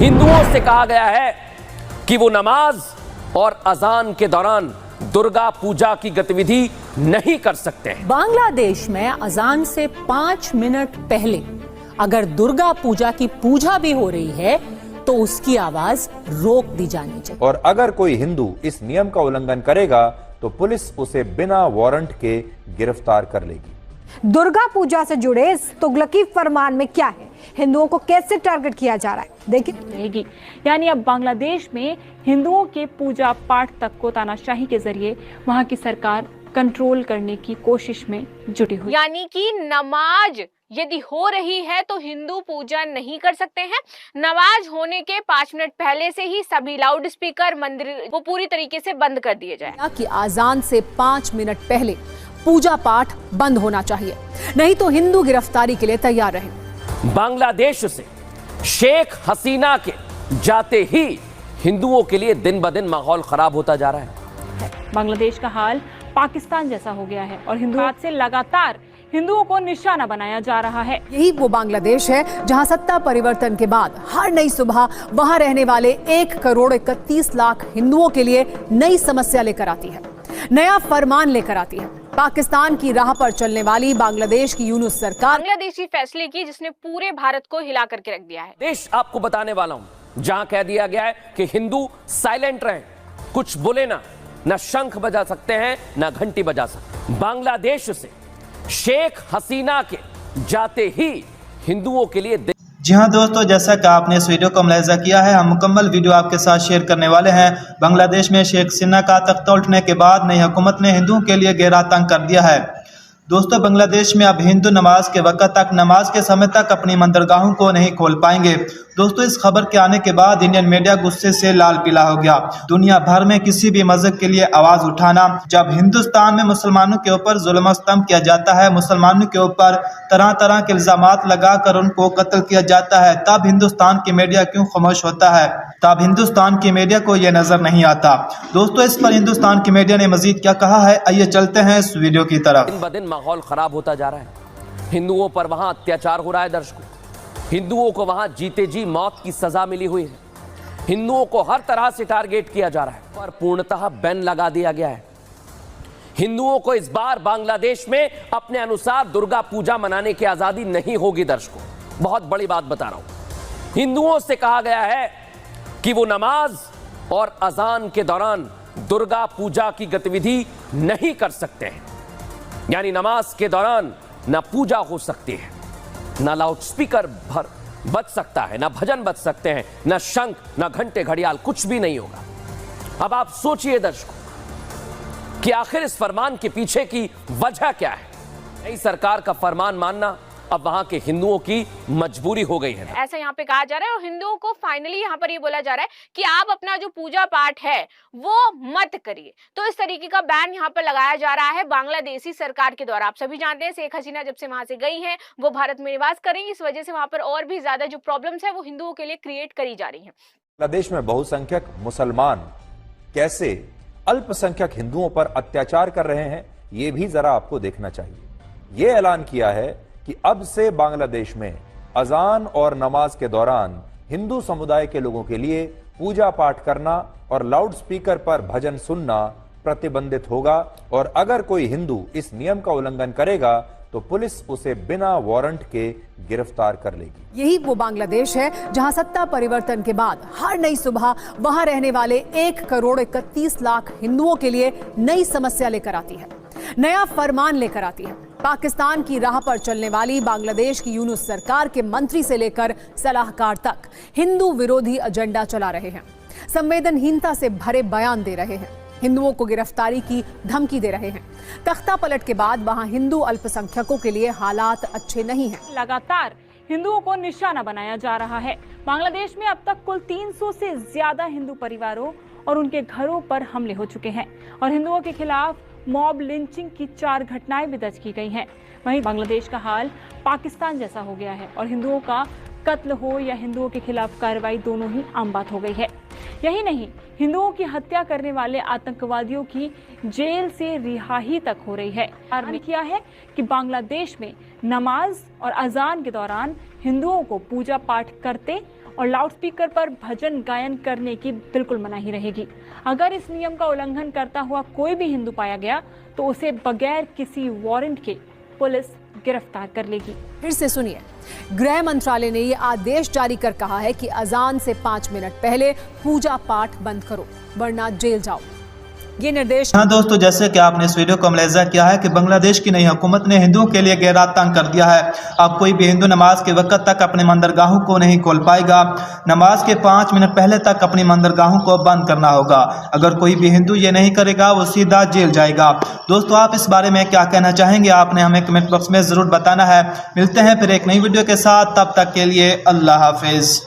हिंदुओं से कहा गया है कि वो नमाज और अजान के दौरान दुर्गा पूजा की गतिविधि नहीं कर सकते हैं। बांग्लादेश में अजान से 5 मिनट पहले अगर दुर्गा पूजा की पूजा भी हो रही है तो उसकी आवाज रोक दी जानी चाहिए। और अगर कोई हिंदू इस नियम का उल्लंघन करेगा तो पुलिस उसे बिना वारंट के गिरफ्तार कर लेगी। दुर्गा पूजा से जुड़े इस तुगलकी फरमान में क्या है, हिंदुओं को कैसे टारगेट किया जा रहा है, देखिए रहेगी। यानी अब बांग्लादेश में हिंदुओं के पूजा पाठ तक को तानाशाही के जरिए वहां की सरकार कंट्रोल करने की कोशिश में जुटी हुई। यानी कि नमाज यदि हो रही है तो हिंदू पूजा नहीं कर सकते हैं। नमाज होने के 5 मिनट पहले से ही सभी लाउड स्पीकर मंदिर वो पूरी तरीके से बंद कर दिए जाए। कि आजान से 5 मिनट पहले पूजा पाठ बंद होना चाहिए, नहीं तो हिंदू गिरफ्तारी के लिए तैयार रहे। बांग्लादेश से शेख हसीना के जाते ही हिंदुओं के लिए दिन ब दिन माहौल खराब होता जा रहा है। बांग्लादेश का हाल पाकिस्तान जैसा हो गया है और हिंदुओं से लगातार हिंदुओं को निशाना बनाया जा रहा है। यही वो बांग्लादेश है जहां सत्ता परिवर्तन के बाद हर नई सुबह वहां रहने वाले 1,31,00,000 हिंदुओं के लिए नई समस्या लेकर आती है, नया फरमान लेकर आती है। पाकिस्तान की राह पर चलने वाली बांग्लादेश की यूनुस सरकार बांग्लादेशी फैसले की जिसने पूरे भारत को हिला करके रख दिया है। देश आपको बताने वाला हूं जहां कह दिया गया है कि हिंदू साइलेंट रहें, कुछ बोले ना शंख बजा सकते हैं ना घंटी बजा सकते। बांग्लादेश से शेख हसीना के जाते ही हिंदुओं के लिए जी हाँ दोस्तों, जैसा कि आपने इस वीडियो को मुलाहिजा किया है, हम मुकम्मल वीडियो आपके साथ शेयर करने वाले हैं। बांग्लादेश में शेख हसीना का तख्ता उठने के बाद नई हुकूमत ने हिंदुओं के लिए गहरा तंग कर दिया है। दोस्तों, बांग्लादेश में अब हिंदू नमाज के वक्त तक, नमाज के समय तक अपनी मंदिरगाहों को नहीं खोल पाएंगे। दोस्तों, इस खबर के आने के बाद इंडियन मीडिया गुस्से से लाल पीला हो गया। दुनिया भर में किसी भी मजहब के लिए आवाज उठाना, जब हिंदुस्तान में मुसलमानों के ऊपर जुल्म सितम किया जाता है, मुसलमानों के ऊपर तरह तरह के इल्जामात लगाकर उनको कत्ल किया जाता है, तब हिंदुस्तान की मीडिया क्यों खामोश होता है? तब हिंदुस्तान की मीडिया को यह नजर नहीं आता। दोस्तों, इस पर हिंदुस्तान की मीडिया ने मजीद क्या कहा है, आइए चलते हैं इस वीडियो की तरफ। दिन ब दिन माहौल खराब होता जा रहा है। हिंदुओं पर वहां अत्याचार हो रहा है। दर्शकों, हिंदुओं को वहां जीते जी मौत की सजा मिली हुई है। हिंदुओं को हर तरह से टारगेट किया जा रहा है पर पूर्णतः बैन लगा दिया गया है। हिंदुओं को इस बार बांग्लादेश में अपने अनुसार दुर्गा पूजा मनाने की आजादी नहीं होगी। दर्शकों, बहुत बड़ी बात बता रहा हूं। हिंदुओं से कहा गया है कि वो नमाज और अजान के दौरान दुर्गा पूजा की गतिविधि नहीं कर सकते हैं। यानी नमाज के दौरान ना पूजा हो सकती है, ना लाउड स्पीकर बज सकता है, ना भजन बज सकते हैं, ना शंख, ना घंटे घड़ियाल, कुछ भी नहीं होगा। अब आप सोचिए दर्शकों कि आखिर इस फरमान के पीछे की वजह क्या है। नई सरकार का फरमान मानना अब वहां के हिंदुओं की मजबूरी हो गई है। ऐसा यहाँ पे कहा जा रहा है और हिंदुओं को फाइनली यहाँ पर ये बोला जा रहा है कि आप अपना जो पूजा पाठ है वो मत करिए। तो इस तरीके का बैन यहाँ पर लगाया जा रहा है बांग्लादेशी सरकार के द्वारा। आप सभी जानते हैं शेख हसीना जब से वहां से गई हैं वो भारत में निवास कर रही है, इस वजह से वहां पर और भी ज्यादा जो प्रॉब्लम्स है वो हिंदुओं के लिए क्रिएट करी जा रही है। बांग्लादेश में बहुसंख्यक मुसलमान कैसे अल्पसंख्यक हिंदुओं पर अत्याचार कर रहे हैं, ये भी जरा आपको देखना चाहिए। ये ऐलान किया है कि अब से बांग्लादेश में अजान और नमाज के दौरान हिंदू समुदाय के लोगों के लिए पूजा पाठ करना और लाउड स्पीकर पर भजन सुनना प्रतिबंधित होगा। और अगर कोई हिंदू इस नियम का उल्लंघन करेगा तो पुलिस उसे बिना वारंट के गिरफ्तार कर लेगी। यही वो बांग्लादेश है जहां सत्ता परिवर्तन के बाद हर नई सुबह वहां रहने वाले 1,31,00,000 हिंदुओं के लिए नई समस्या लेकर आती है, नया फरमान लेकर आती है। पाकिस्तान की राह पर चलने वाली बांग्लादेश की यूनुस सरकार के मंत्री से लेकर सलाहकार तक हिंदू विरोधी एजेंडा चला रहे हैं, संवेदनहीनता से भरे बयान दे रहे हैं, हिंदुओं को गिरफ्तारी की धमकी दे रहे हैं। तख्ता पलट के बाद वहां हिंदू अल्पसंख्यकों के लिए हालात अच्छे नहीं हैं। लगातार हिंदुओं को निशाना बनाया जा रहा है। बांग्लादेश में अब तक कुल 300 से ज्यादा हिंदू परिवारों और उनके घरों पर हमले हो चुके हैं और हिंदुओं के खिलाफ मॉब लिंचिंग की 4 घटनाएं भी दर्ज की गई हैं। वहीं बांग्लादेश का हाल पाकिस्तान जैसा हो गया है और हिंदुओं का कत्ल हो या हिंदुओं के खिलाफ कार्रवाई दोनों ही आम बात हो गई है। यही नहीं, हिंदुओं की हत्या करने वाले आतंकवादियों की जेल से रिहाई तक हो रही है। सरकार ने किया है कि बांग्लादेश में नमाज और अजान के दौरान हिंदुओं को पूजा पाठ करते और लाउडस्पीकर पर भजन गायन करने की बिल्कुल मनाही रहेगी। अगर इस नियम का उल्लंघन करता हुआ कोई भी हिंदू पाया गया तो उसे बगैर किसी वारंट के पुलिस गिरफ्तार कर लेगी। फिर से सुनिए, गृह मंत्रालय ने ये आदेश जारी कर कहा है कि अजान से 5 मिनट पहले पूजा पाठ बंद करो वरना जेल जाओ। ये निर्देश हाँ दोस्तों, जैसे कि आपने इस वीडियो को मुलाहिजा किया है कि बांग्लादेश की नई हुकूमत ने हिंदुओं के लिए गहरा तंग कर दिया है। अब कोई भी हिंदू नमाज के वक्त तक अपने मंदिरगाहों को नहीं खोल पाएगा। नमाज के 5 मिनट पहले तक अपनी मंदिरगाहों को बंद करना होगा। अगर कोई भी हिंदू ये नहीं करेगा वो सीधा जेल जाएगा। दोस्तों, आप इस बारे में क्या कहना चाहेंगे? आपने हमें कमेंट बॉक्स में जरूर बताना है। मिलते हैं फिर एक नई वीडियो के साथ, तब तक के लिए अल्लाह हाफिज।